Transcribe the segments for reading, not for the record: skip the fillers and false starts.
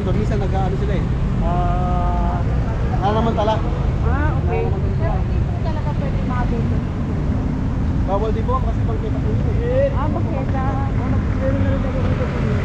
dito. Minsan nag-ano sila eh. Naramantala. Okay. Naramantala. Talaga pwede makabili. Bawal din po kasi bangketa po yun eh. Bangketa. Meron na rin ako dito po yun.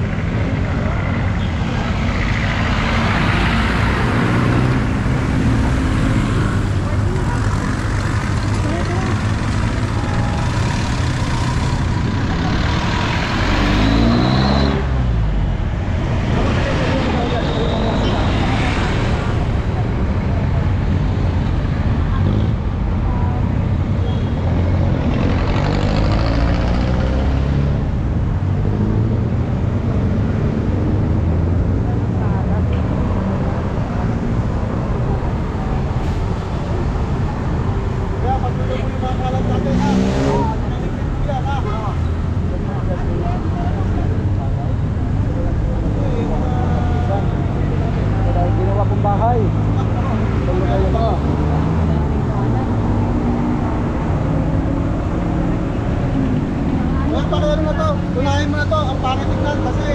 Unahin mo na to, ang pangit tignan kasi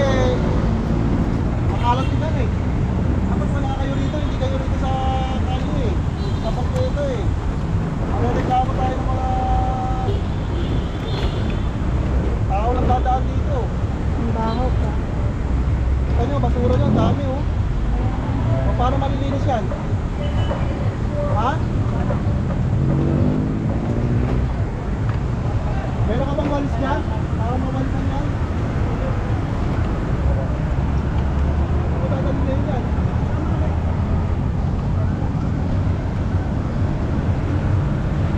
makalat tignan eh. Dapat wala kayo rito, hindi kayo rito sa kalye eh. Dapat dito eh. Ang reklamo tayo ng mga tao lang dadaan dito. Ang baho pa. Kita nyo, basura nyo, ang dami oh. Paano malilinis yan? Ha? Meron ka bang walis dyan? Para mawalisan yan? Ano dadalhin na yun yan?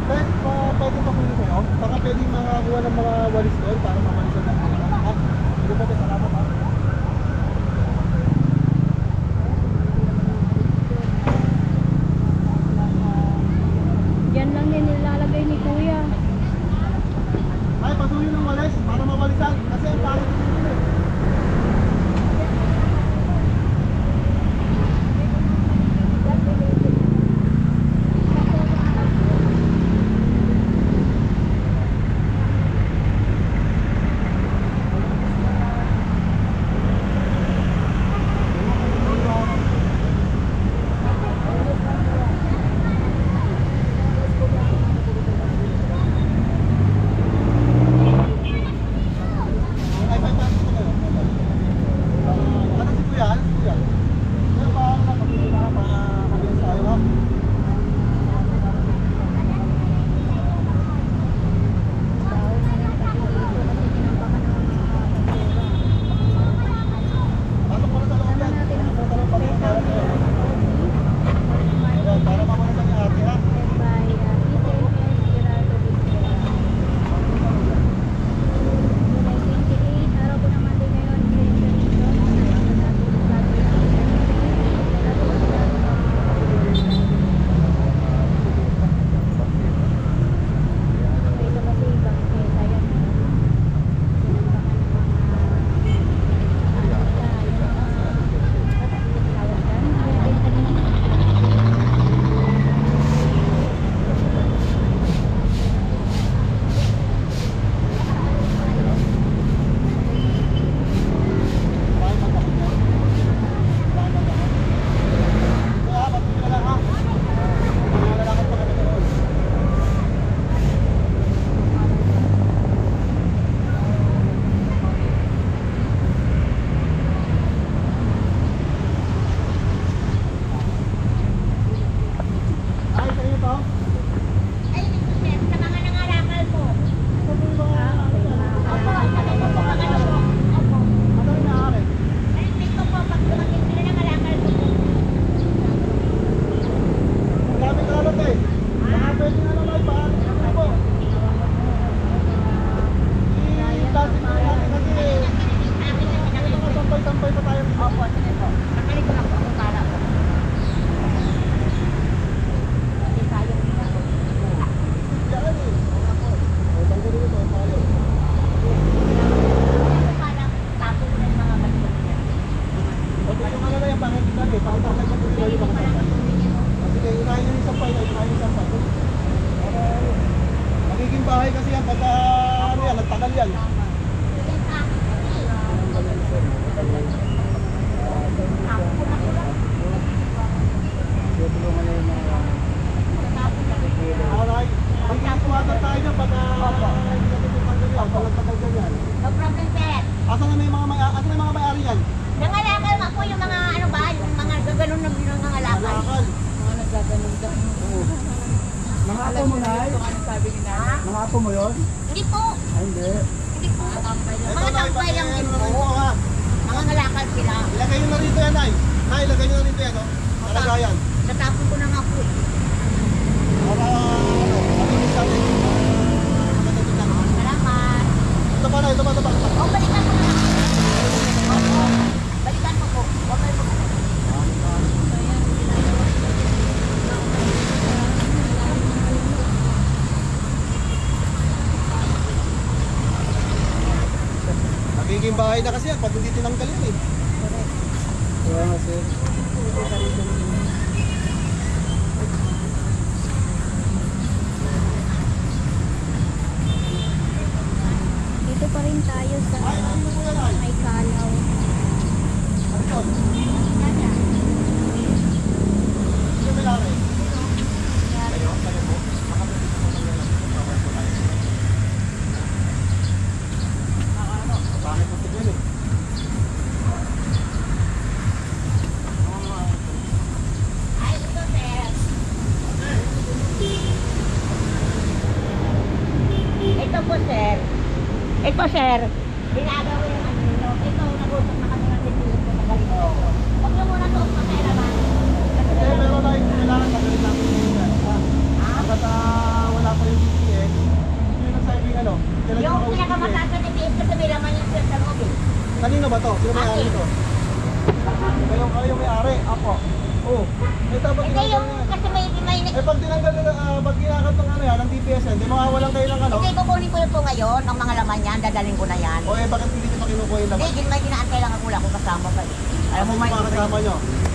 Pwede pa kunin kayo? Baka pwede makakuha ng mga walis doon para mawalisan na. Ha? Hindi po tayo, salamat ha? Yan lang din nilalagay ni Kuya. Ay, pasuyin ng walis para mawalisan. Kasi ang pangit dito eh. Magiging bahay kasi yan pagka ano yan, nagtagal yan. Ako mo, Nay? Mga apo mo yun? Hindi po. Ay, hindi. Hindi po. Mga tambay lang din po. Oo ha. Mga ngalakal sila. Ilagay nyo na rito yan, Nay. Nay, ilagay nyo na rito yan, no? Talagayan. Natapon ko na nga po eh. Para, mabilis natin. Maganda lang. Salamat. Ito pa, Nay. Ito pa. O, balikan mo na. Opo. Balikan mo po. Huwag kayo po. Nagiging bahay na kasi yan pag hindi tinanggal yan eh. Kaya nga sir. Dito pa rin tayo sa may kalaw. Ano yun? Sino may lari? Kayo? Kayo po? Makapagpito po kami lang. Makapagpito po tayo. Bakit po ito yun eh? Ay, ito sir. Ito po sir. Ito sir. Ginagawa yung ano nyo. Ito, nag-usap na kami ng dito sa galito. Huwag nyo muna ito sa kailangan. Eh, meron na yung kailangan tagalit namin yung yan. Hanggat wala pa yung GPS, yun ang sabi ano. Kailan Yung yung makausap pinakamataas na TPS kasi may laman yung sir sa loob eh. Kanino ba to? Sino may ari Akin. ito? Kayo may ari? Apo. Oo. Eh, tapos Hindi tinanggal yung na yan. kasi may Eh, pag tinanggal na, pag ginakat ng ano yan, ng DPS yan, di mawawalan kayo ng ano? Hindi, kukunin ko yung po ngayon, ang mga laman yan, dadalhin ko na yan. O eh, bakit hindi nyo pa kinukuha yung Hindi, laman? may ginaantay lang ako, wala akong kasama pa eh. Alam mo, Kasi may, yung mga kasama nyo.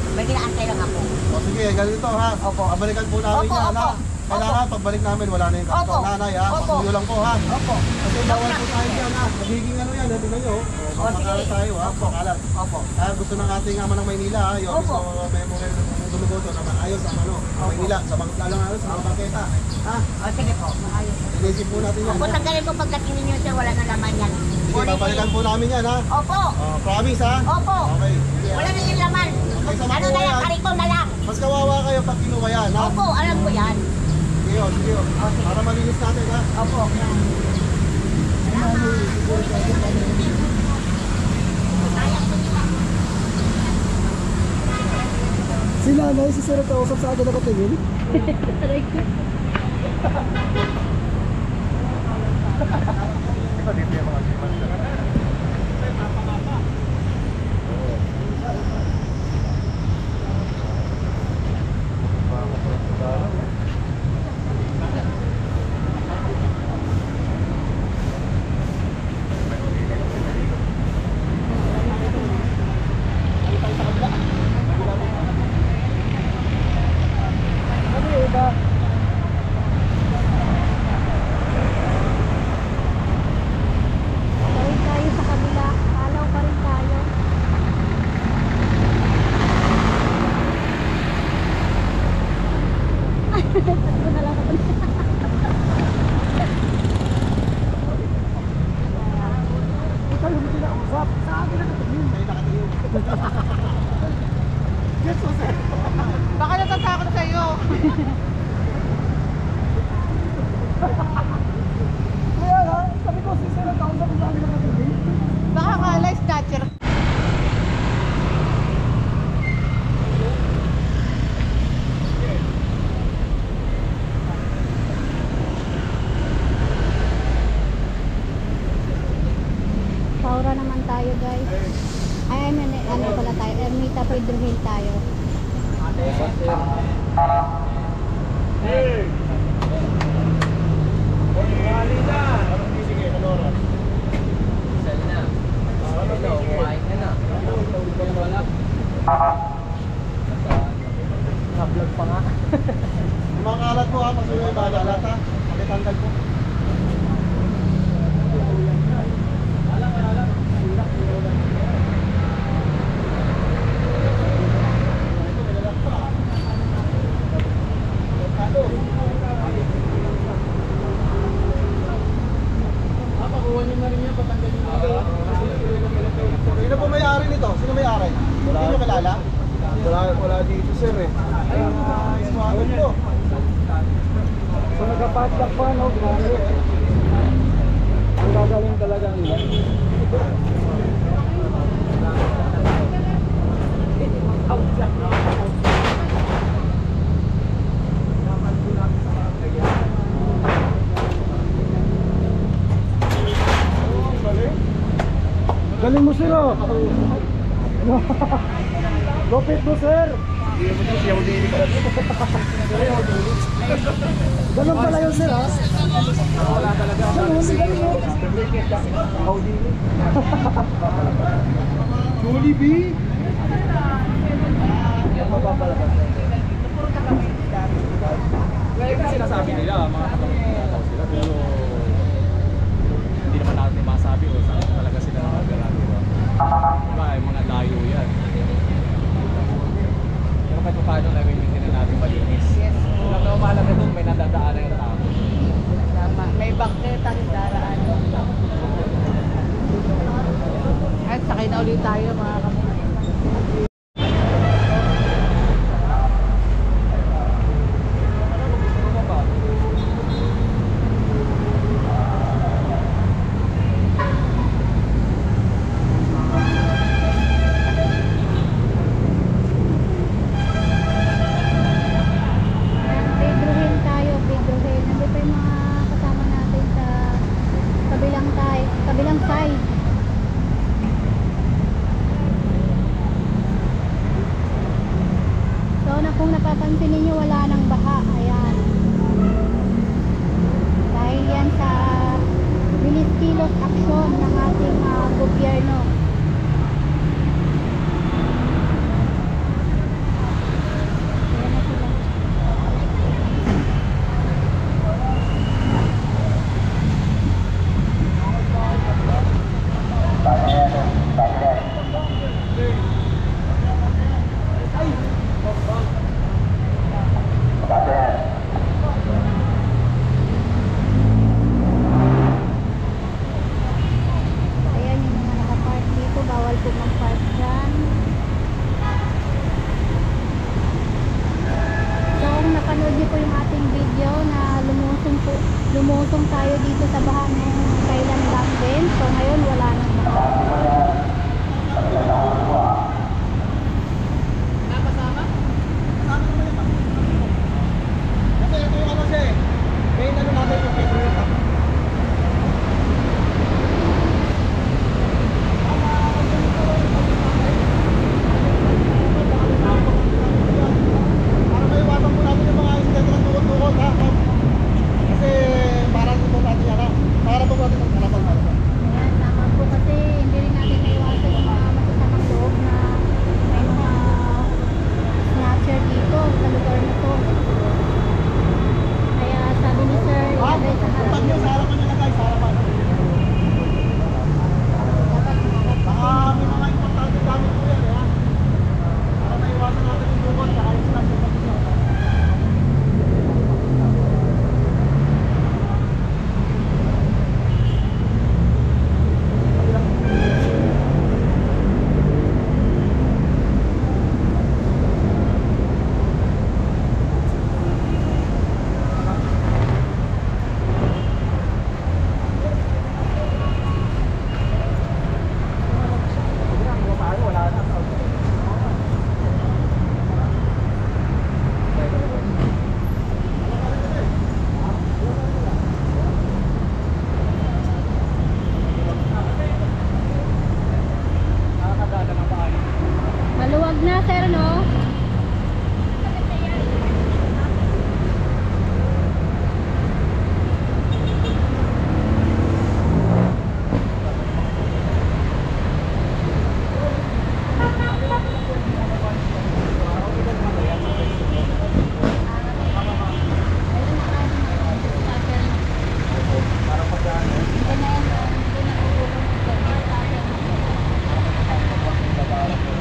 may ginaantay lang ako. O sige, ganito ha. Opo. Pabalikan po namin Opo, yan ha. opo. Kailangan pagbalik namin, wala na yung Opo. karton. Nanay ha, Opo. patuyo lang po ha. Opo. Kasi bawal po tayo dyan ha. Magiging ano yan, tingnan nyo. O, Makalat sige. tayo ha, Opo. makalat. Opo. Kaya gusto ng ating ama ng Maynila ha, yung Opo. gusto memorial ng Dulugoto na maayos ang ano, Maynila, sa lalong ayos, sa mga bangketa. Ha? O, sige po. Ayos. Inisip po natin yan. Opo, tanggalin po pagdating ninyo sir, wala na laman yan. Sige, Kunin ko babalikan yung- po namin yan ha. Opo. Promise ha? Opo. Okay. Sige, ha? Wala na yung laman. Okay, sa Ano na makuha lang, yan. karikon na lang. Mas kawawa kayo pag kinuha yan ha? Opo, alam ko yan. Sige, sige. Okay. Para malinis natin ha. Opo. Si nanay, si Sir kausap sa akin nakatingin. Aray ko. Pa rin tayo sa kabila. Kalaw pa rin tayo. Tatlo na lang ako. Ikaw yung kinausap. Sa akin nakatingin. Kayo nakatingin. Yes, sir. Baka natatakot sa'yo. Kaya ha, sabi ko si Sir kausap sa akin nakatingin. Baka kala snatcher. Paura naman tayo guys. Ay, ano pala tayo? Ermita Pedro Hill tayo. Sige, ano oras? Na-vlog pa nga. Yung mga kalat mo ha, pasuyo yung mga kalat ha. Pakitanggal po. Sino po may-ari nito? Sino may-ari? Hindi nyo kilala? Wala dito sir eh. Ay, iswagan po. So Kung nagka-padlock pa, no? Grabe. Ang gagawin talaga nila. Galing mo sir oh. Lupit mo sir. Ganun pala yun sir ha. Wala talaga. Ganun, galing mo. Jollibee. Kaya kasi sinasabi nila, mga katapos sila, pero hindi naman natin masabi o saan talaga sila nakagara, di ba? Diba, ay mga layo yan. Pero kahit paano nami-maintain na natin malinis. Kung ang mahalaga doon, may nadadaanan yung tao. Tama. May bangketa rin daraan. At sakay na ulit tayo mga kapatid. Pedro Hill tayo, Pedro Hill. Nandito pa yung mga kasama natin sa kabilang side. So kung napapansin ninyo, wala nang baha. Ayan. Dahil yan sa Ministilos action ng ating gobyerno. Ayan na sila. Ayan yung mga nakapark dito. Bawal po mag-park dyan. So kung napanood niyo po yung ating video na lumusong tayo dito sa baha ng kailan lang din. So ngayon wala nang baha. Kasi ito yung ano siya eh. Main ano natin yung Pedro Hill. Para maiwasan po natin yung mga incident na tukot-tukot ha. Kasi para po natin yan ha. Para po natin ang kalapag. Ayan, tama po kasi hindi rin natin naiwasan yung mga masasamang loob na may mga snatcher dito sa lugar na to. Kaya sabi ni sir, ilagay sa harap Pag nyo sa harapan nyo na guys, sa harapan. dapat maharap Baka kasi. may mga importante gamit po yan eh ha. Para maiwasan natin yung tukot sa ayos lang sa pagkakita. Maluwag na sir, no?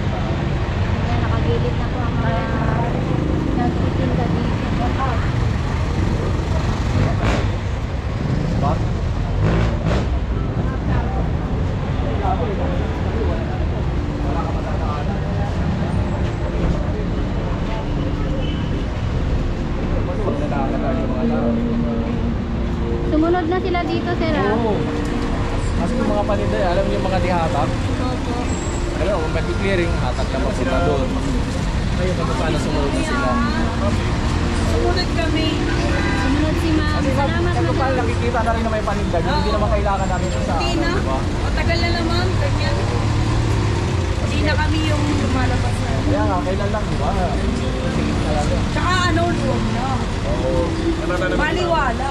Ayan, nakagilid na po ang mga nagtitinda dito. Pag nalakad yung mga tao. dito, sir, ah. Oo. Kasi yung mga paninda, alam niyo yung mga dihatak? Opo. Alam mo, mag-clearing, hatak na sila doon. Ngayon, kung paano sumunod na sila. Sumunod kami. Sumunod si ma'am. Kasi Salamat, kung paano madam. nakikita na rin na may paninda, hindi naman kailangan namin sa Hindi na. diba? Matagal na naman. Ganyan. Hindi na kami yung lumalabas na. Kaya nga, kailan lang, di ba? Tingin talaga. Tsaka ano, room na. Oo. Baliwala.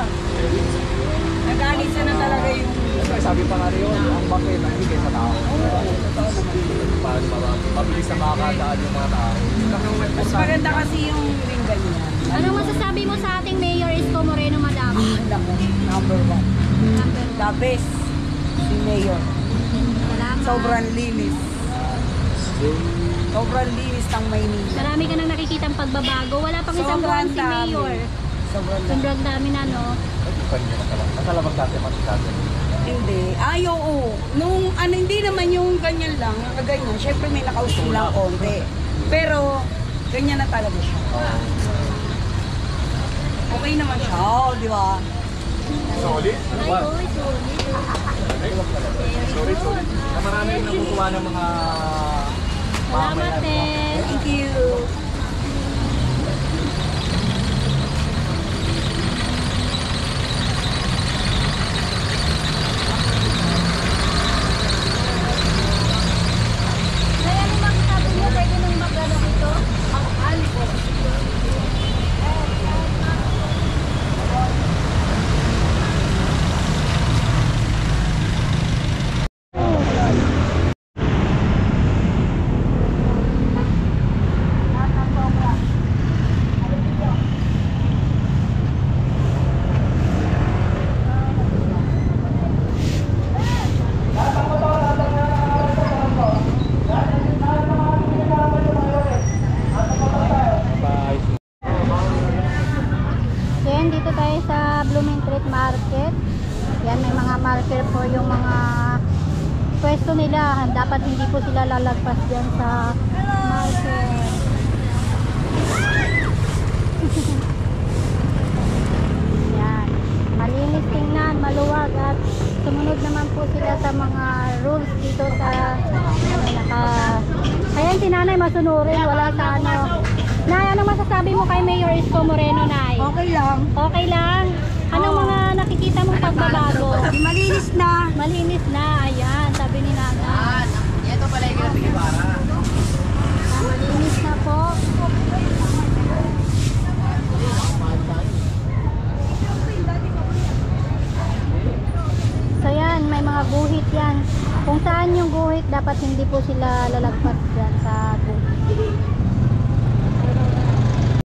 Nag-alisa na talaga yung... Kasi sabi pa nga rin yun, ang bakit, nagbigay sa tao. Para mabilis na makakadaan yung mga tao. Mas maganda kasi yung ring ganyan. Anong masasabi mo sa ating Mayor Isko Moreno, madam? Naku, number 1. Number The best. Si Mayor. Salamat. Sobrang linis. Sobrang linis ng Maynila. Marami ka nang nakikitang pagbabago. Wala pang isang buwan si Mayor. Sobrang dami. Sobrang dami na, no? Nakalabag dati, matikati. Hindi. Ay, oo. Nung, hindi naman yung ganyan lang, nakaganyan. Siyempre may nakausap lang konti. Pero, ganyan na talaga siya. Okay naman siya. Oo, di ba? Solid? Ay, oy, sorry. Sorry. Na marami rin nakukuha ng mga Salamat, Ted. Thank you. Kaya ano masasabi niyo? Pwede nang mag-ano ito? Ang alpo. Then, dito tayo sa Blooming Street Market. Yan, may mga marker po yung mga pwesto nila. Dapat hindi po sila lalagpas dyan sa market. Yan. Malinis tingnan, maluwag at sumunod naman po sila sa mga rules dito sa Ayan, si nanay masunurin, wala sa ano. Nay, anong masasabi mo kay Mayor Isko Moreno, Nay? Okay lang. Okay lang. Anong mga nakikita mong pagbabago? Malinis na. Malinis na, ayan, sabi ni nanay. Ito pala yung kinatingin para. Malinis na po. So yan, may mga guhit yan. Kung saan yung guhit, dapat hindi po sila lalagpas dyan sa guhit.